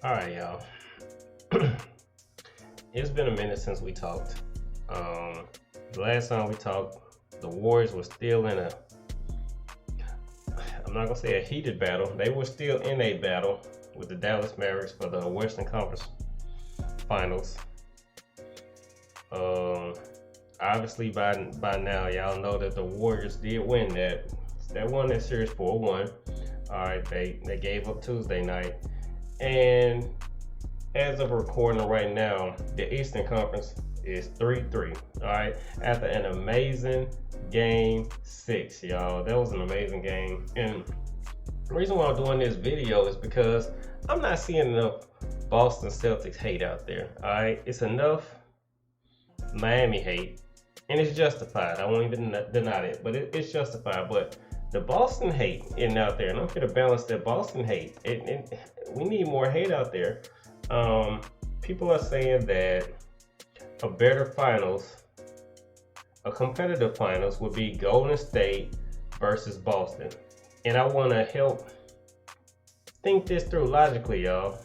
All right, y'all. It's been a minute since we talked. The last time we talked, the Warriors were still in a, I'm not gonna say a heated battle. They were still in a battle with the Dallas Mavericks for the Western Conference Finals. Um, Obviously by now, y'all know that the Warriors did win that. They won that series 4-1. All right, they gave up Tuesday night, and as of recording right now, the Eastern Conference is 3-3. All right, after an amazing game 6, y'all. That was an amazing game, and the reason why I'm doing this video is because I'm not seeing enough Boston Celtics hate out there. All right, it's enough Miami hate, and it's justified. I won't even deny it, but it's justified. But the Boston hate isn't out there, and I'm here to balance that Boston hate. We need more hate out there. People are saying that a better finals, a competitive finals, would be Golden State versus Boston. And I want to help think this through logically, y'all,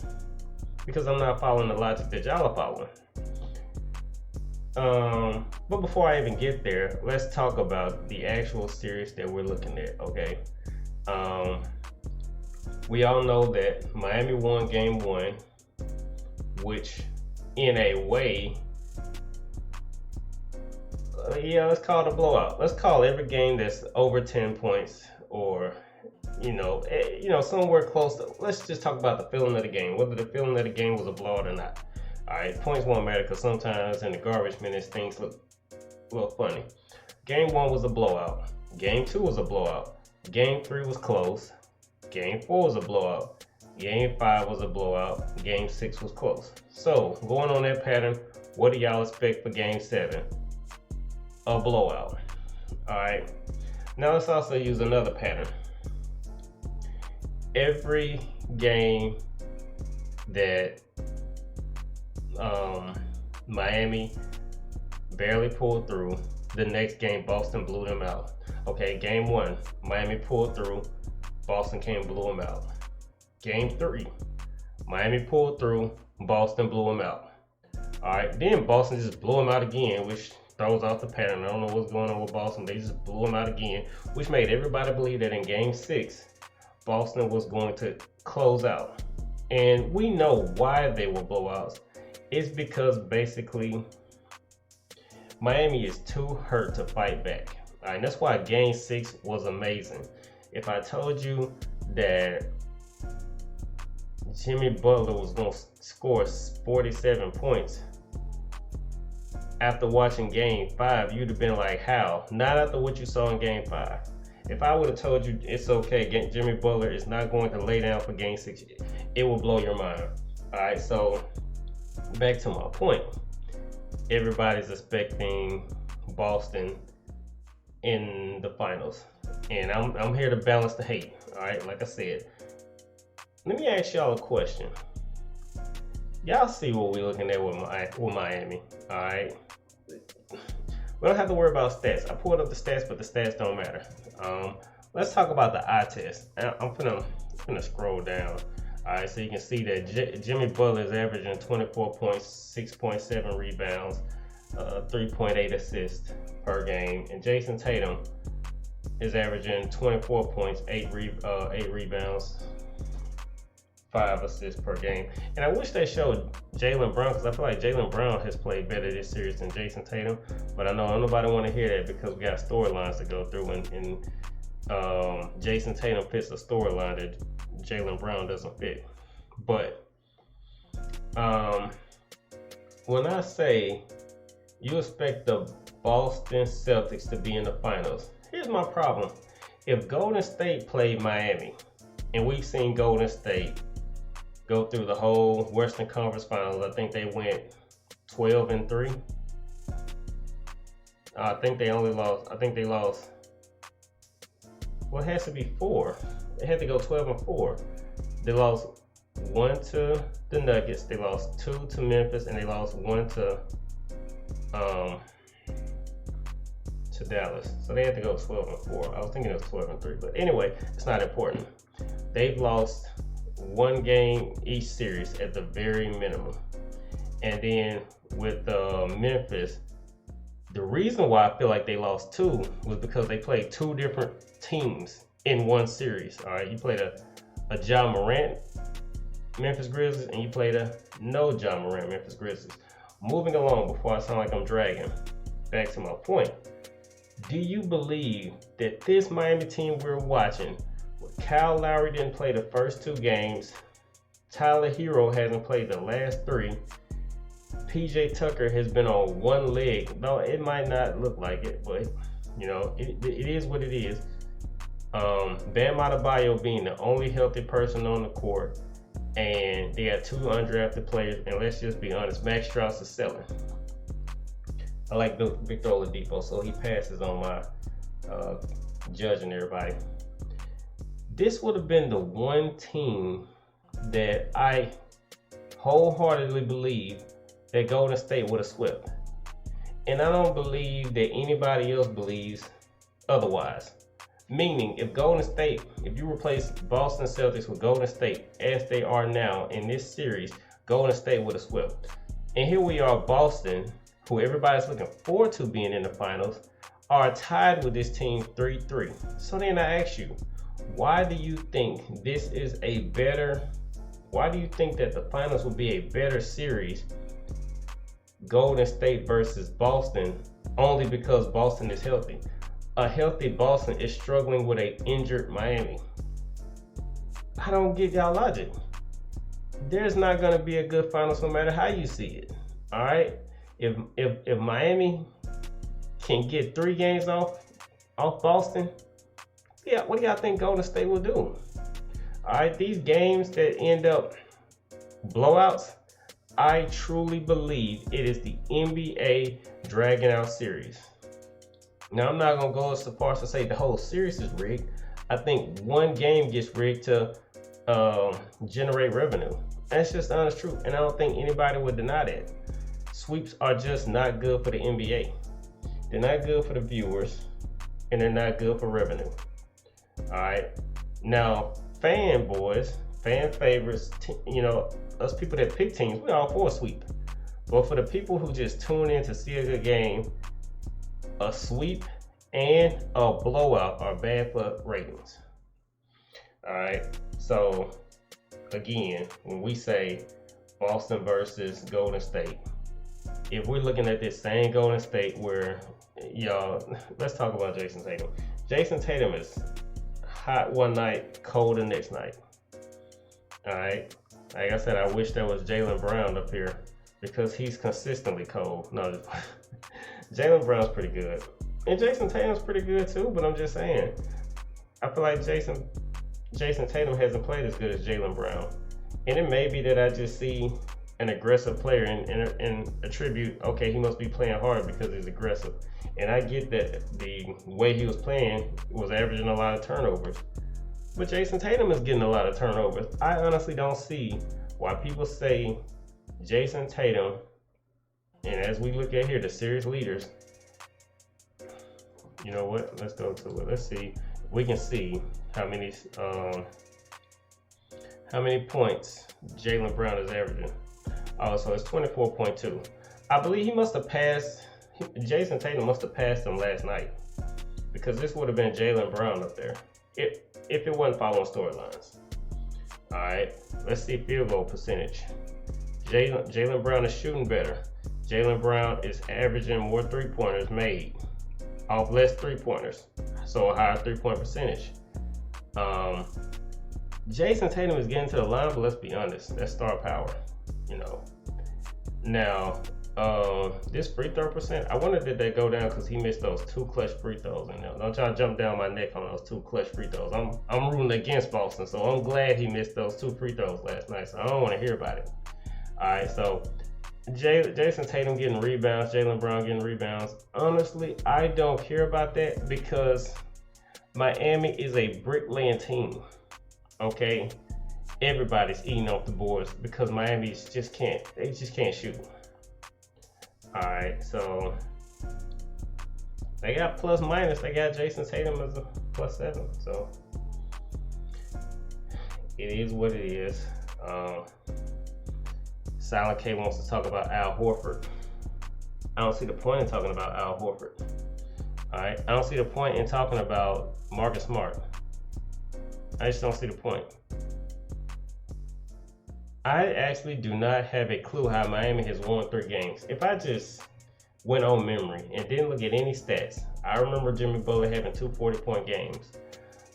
because I'm not following the logic that y'all are following. But before I even get there, let's talk about the actual series that we're looking at, okay? We all know that Miami won game 1, which in a way, let's call it a blowout. Let's call every game that's over 10 points or, somewhere close to, let's just talk about the feeling of the game, whether the feeling of the game was a blowout or not. All right, points won't matter because sometimes in the garbage minutes, things look funny. Game 1 was a blowout. Game 2 was a blowout. Game 3 was close. Game 4 was a blowout. Game 5 was a blowout. Game 6 was close. So, going on that pattern, what do y'all expect for Game 7? A blowout. Alright. Now let's also use another pattern. Every game that Miami barely pulled through, the next game Boston blew them out. Okay, game 1, Miami pulled through, Boston came and blew them out. Game 3, Miami pulled through, Boston blew them out. Alright, then Boston just blew them out again, which throws off the pattern. I don't know what's going on with Boston. They just blew them out again, which made everybody believe that in game 6, Boston was going to close out. And we know why they were blowouts. It's because basically Miami is too hurt to fight back. All right, that's why game 6 was amazing. If I told you that Jimmy Butler was going to score 47 points after watching game 5, you'd have been like, how? Not after what you saw in game 5. If I would have told you it's okay, Jimmy Butler is not going to lay down for game 6, it will blow your mind. All right, so back to my point. Everybody's expecting Boston in the finals, and I'm here to balance the hate. All right, like I said, let me ask y'all a question. Y'all see what we're looking at with Miami? All right, we don't have to worry about stats. I pulled up the stats, but the stats don't matter. Let's talk about the eye test. I'm gonna scroll down. All right, so you can see that Jimmy Butler is averaging 24 points, 6.7 rebounds, 3.8 assists per game, and Jason Tatum is averaging 24 points, 8 rebounds, 5 assists per game. And I wish they showed Jaylen Brown, because I feel like Jaylen Brown has played better this series than Jason Tatum. But I know nobody want to hear that because we got storylines to go through, and Jason Tatum fits a storyline that Jaylen Brown doesn't fit. But when I say you expect the Boston Celtics to be in the finals, here's my problem. If Golden State played Miami, and we've seen Golden State go through the whole Western Conference Finals, I think they went 12-3. I think they lost. Well, it has to be 4. They had to go 12-4. They lost 1 to the Nuggets, they lost 2 to Memphis, and they lost 1 to Dallas. So they had to go 12-4. I was thinking it was 12-3, but anyway, it's not important. They've lost one game each series at the very minimum. And then with Memphis, the reason why I feel like they lost two was because they played two different teams in one series. All right, you played a Ja Morant Memphis Grizzlies, and you played a no Ja Morant Memphis Grizzlies. Moving along, before I sound like I'm dragging, back to my point. Do you believe that this Miami team we're watching, Kyle Lowry didn't play the first two games, Tyler Hero hasn't played the last three, PJ Tucker has been on one leg? No, it might not look like it, but it is what it is. Bam Adebayo being the only healthy person on the court, and they got two undrafted players, and let's just be honest, Max Strus is selling. I like Victor Oladipo, so he passes on my judging everybody. This would have been the one team that I wholeheartedly believe that Golden State would have swept. And I don't believe that anybody else believes otherwise. Meaning, if you replace Boston Celtics with Golden State as they are now in this series, Golden State would have swept. And here we are, Boston, who everybody's looking forward to being in the finals, are tied with this team 3-3. So then I ask you, why do you think why do you think that the finals will be a better series, Golden State versus Boston, only because Boston is healthy? A healthy Boston is struggling with an injured Miami. I don't get y'all logic. There's not going to be a good finals no matter how you see it. All right? If Miami can get 3 games off Boston, yeah, what do y'all think Golden State will do? All right, these games that end up blowouts, I truly believe it is the NBA dragging out series. Now, I'm not going to go so far as to say the whole series is rigged. I think one game gets rigged to generate revenue. That's just the honest truth, and I don't think anybody would deny that. Sweeps are just not good for the NBA. They're not good for the viewers, and they're not good for revenue. All right. Now, fan favorites, us people that pick teams, we're all for a sweep. But for the people who just tune in to see a good game, a sweep and a blowout are bad for ratings. All right. So, again, when we say Boston versus Golden State, if we're looking at this same Golden State where, let's talk about Jason Tatum. Jason Tatum is hot one night, cold the next night. All right. Like I said, I wish there was Jaylen Brown up here because he's consistently cold. No, Jaylen Brown's pretty good. And Jason Tatum's pretty good too, but I'm just saying, I feel like Jason Tatum hasn't played as good as Jaylen Brown. And it may be that I just see an aggressive player and attribute, okay, he must be playing hard because he's aggressive. And I get that the way he was playing was averaging a lot of turnovers. But Jason Tatum is getting a lot of turnovers. I honestly don't see why people say Jason Tatum, and as we look at here, the series leaders, you know what? Let's go to it. Let's see. We can see how many points Jaylen Brown is averaging. Oh, so it's 24.2. I believe Jason Tatum must have passed him last night, because this would have been Jaylen Brown up there if it wasn't following storylines. All right, let's see field goal percentage. Jaylen Brown is shooting better. Jaylen Brown is averaging more 3-pointers made off less 3-pointers, so a higher 3-point percentage. Jason Tatum is getting to the line, but let's be honest, that's star power, Now, this free throw percent, I wonder did that go down because he missed those 2 clutch free throws in there. Don't y'all jump down my neck on those 2 clutch free throws. I'm rooting against Boston, so I'm glad he missed those 2 free throws last night, so I don't want to hear about it. All right, so Jason Tatum getting rebounds, Jaylen Brown getting rebounds. Honestly, I don't care about that because Miami is a brick-laying team, okay? Everybody's eating off the boards because Miami just can't shoot. All right, so they got plus minus. They got Jason Tatum as a +7. So It is what it is. Silent K wants to talk about Al Horford. I don't see the point in talking about Al Horford. All right, I don't see the point in talking about Marcus Smart. I just don't see the point. I actually do not have a clue how Miami has won 3 games. If I just went on memory and didn't look at any stats, I remember Jimmy Butler having 2 40-point games.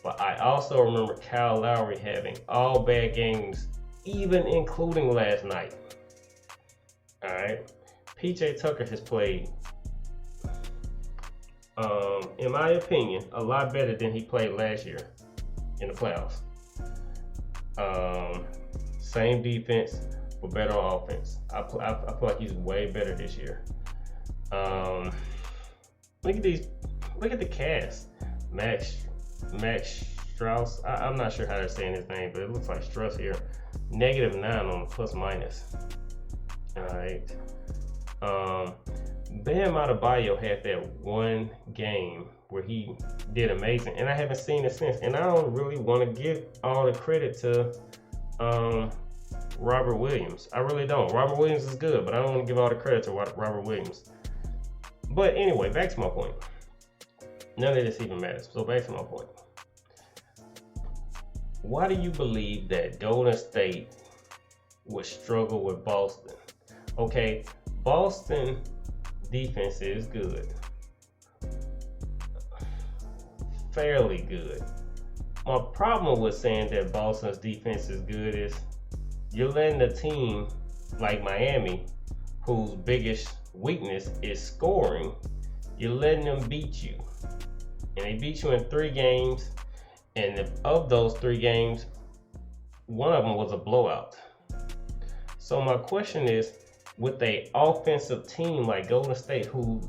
But I also remember Kyle Lowry having all bad games, even including last night. All right. PJ Tucker has played, in my opinion, a lot better than he played last year in the playoffs. Same defense, but better offense. I feel like he's way better this year. Look at the cast. Max Strauss. I'm not sure how they're saying his name, but it looks like Strauss here. -9 on the plus minus. All right. Bam Adebayo had that one game where he did amazing, and I haven't seen it since. And I don't really want to give all the credit to Robert Williams. I really don't. Robert Williams is good, but I don't want to give all the credit to Robert Williams. But anyway, back to my point. None of this even matters. So back to my point. Why do you believe that Golden State would struggle with Boston? Okay, Boston defense is good. Fairly good. My problem with saying that Boston's defense is good is you're letting a team like Miami, whose biggest weakness is scoring, you're letting them beat you. And they beat you in 3 games, and of those 3 games, one of them was a blowout. So my question is, with an offensive team like Golden State, who,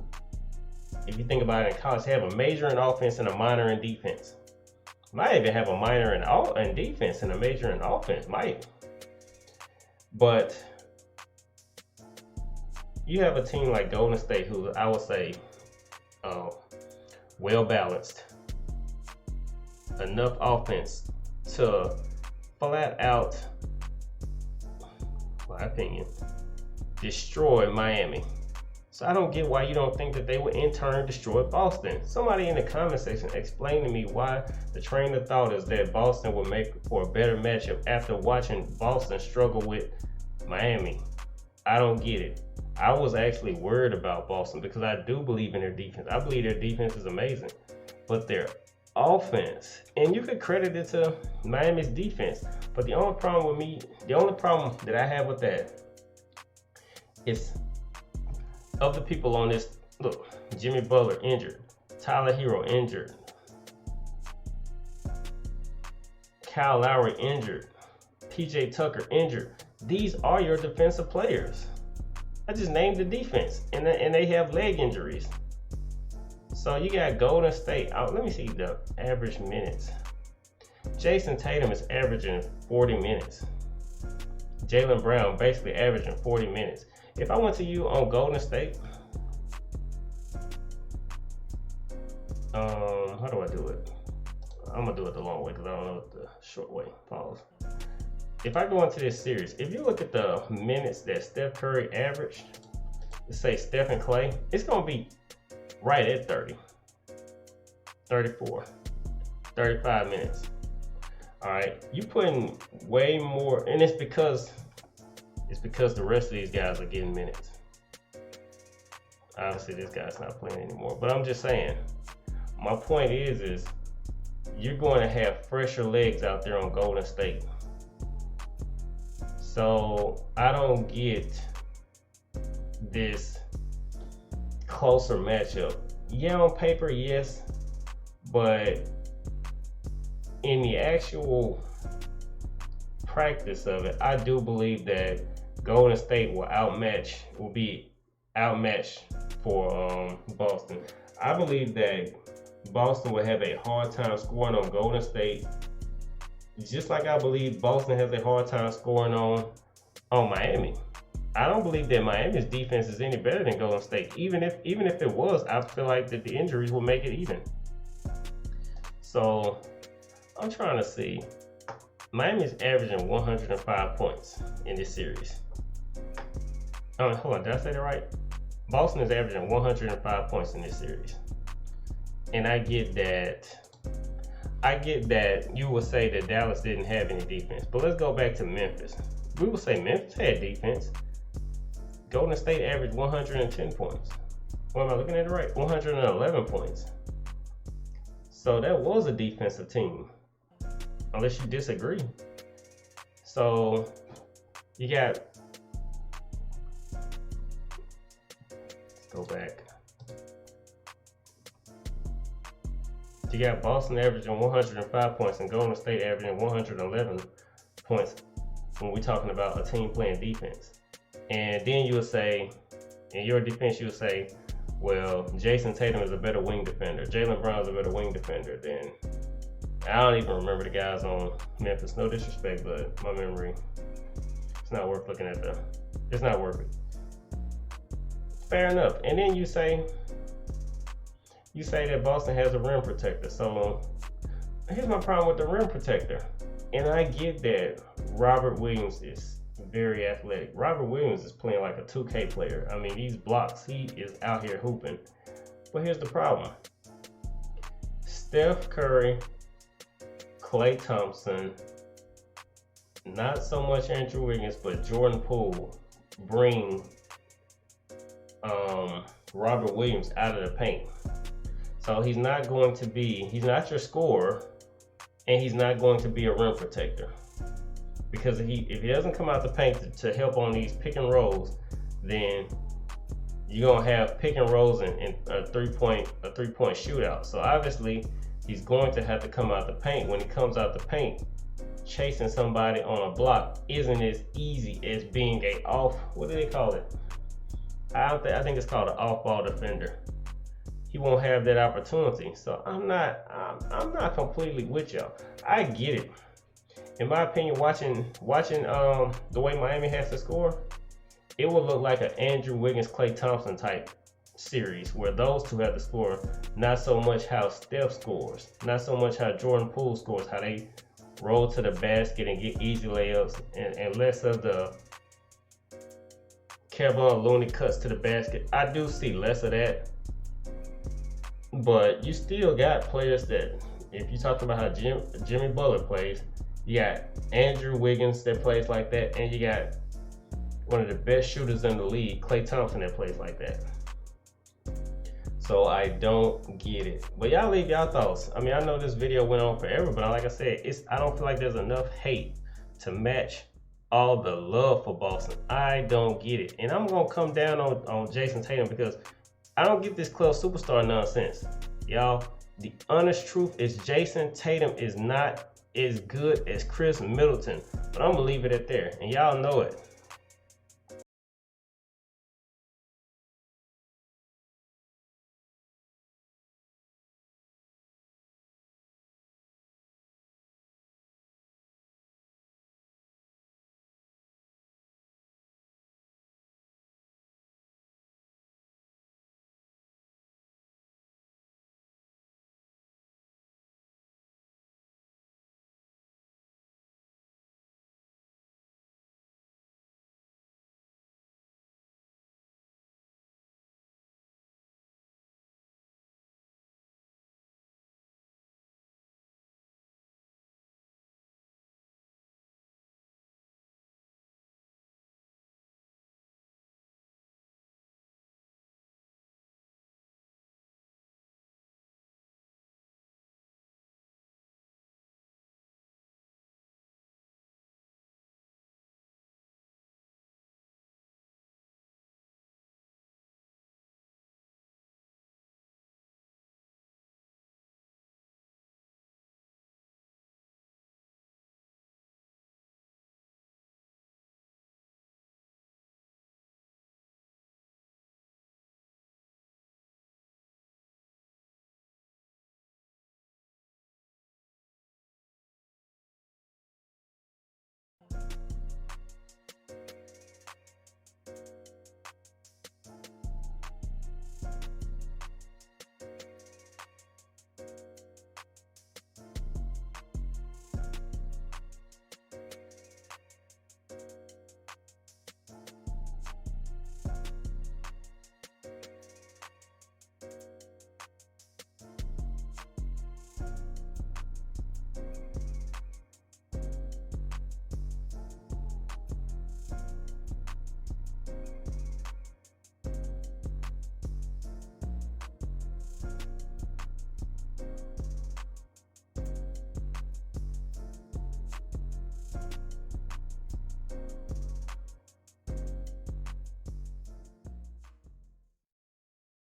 if you think about it in college, have a major in offense and a minor in defense. Might even have a minor in defense and a major in offense, might. But you have a team like Golden State, who I would say well balanced, enough offense to flat out, my opinion, destroy Miami. So I don't get why you don't think that they would in turn destroy Boston. Somebody in the comment section explain to me why the train of thought is that Boston would make for a better matchup after watching Boston struggle with Miami. I don't get it. I was actually worried about Boston because I do believe in their defense. I believe their defense is amazing. But their offense, and you could credit it to Miami's defense, but the only problem that I have with that is, of the people on this, look, Jimmy Butler injured, Tyler Hero injured, Kyle Lowry injured, PJ Tucker injured. These are your defensive players. I just named the defense, and they have leg injuries. So you got Golden State out. Let me see the average minutes. Jason Tatum is averaging 40 minutes. Jaylen Brown basically averaging 40 minutes. If I went to you on Golden State, how do I do it? I'm gonna do it the long way because I don't know the short way. Pause. If I go into this series, if you look at the minutes that Steph Curry averaged, let's say Steph and Clay, it's gonna be right at 30, 34, 35 minutes. All right, you putting way more, and it's because the rest of these guys are getting minutes. Obviously, this guy's not playing anymore, but I'm just saying. My point is you're going to have fresher legs out there on Golden State. So I don't get this closer matchup. Yeah, on paper, yes, but in the actual practice of it, I do believe that Golden State will be outmatched for Boston. I believe that Boston will have a hard time scoring on Golden State, just like I believe Boston has a hard time scoring on Miami. I don't believe that Miami's defense is any better than Golden State. Even if it was, I feel like that the injuries will make it even. So I'm trying to see. Miami is averaging 105 points in this series. Hold on, did I say that right? Boston is averaging 105 points in this series. And I get that you would say that Dallas didn't have any defense. But let's go back to Memphis. We would say Memphis had defense. Golden State averaged 110 points. What am I looking at it right? 111 points. So that was a defensive team, unless you disagree. So you got, let's go back. You got Boston averaging 105 points and Golden State averaging 111 points when we're talking about a team playing defense. And then you would say, in your defense, you would say, well, Jason Tatum is a better wing defender. Jaylen Brown is a better wing defender than, I don't even remember the guys on Memphis. No disrespect, but my memory, it's not worth looking at it's not worth it. Fair enough. And then you say that Boston has a rim protector. So here's my problem with the rim protector. And I get that Robert Williams is very athletic. Robert Williams is playing like a 2K player. I mean, these blocks, he is out here hooping. But here's the problem. Steph Curry, Klay Thompson, not so much Andrew Wiggins, but Jordan Poole bring Robert Williams out of the paint. So he's not your scorer, and he's not going to be a rim protector. Because if he doesn't come out the paint to help on these pick and rolls, then you're gonna have pick and rolls and a three-point shootout. So obviously he's going to have to come out the paint. When he comes out the paint, chasing somebody on a block isn't as easy as being what do they call it? I think it's called an off-ball defender. He won't have that opportunity. So I'm not completely with y'all. I get it. In my opinion, watching the way Miami has to score, it will look like an Andrew Wiggins, Klay Thompson type series where those two have to score. Not so much how Steph scores, not so much how Jordan Poole scores, how they roll to the basket and get easy layups, and less of the Kevin Looney cuts to the basket. I do see less of that, but you still got players that, if you talk about how Jimmy Butler plays, you got Andrew Wiggins that plays like that, and you got one of the best shooters in the league, Klay Thompson, that plays like that. So I don't get it. But y'all leave y'all thoughts. I mean, I know this video went on forever, but like I said, I don't feel like there's enough hate to match all the love for Boston. I don't get it. And I'm going to come down on Jason Tatum because I don't get this club superstar nonsense. Y'all, the honest truth is Jason Tatum is not as good as Chris Middleton, but I'm gonna leave it at there, and y'all know it.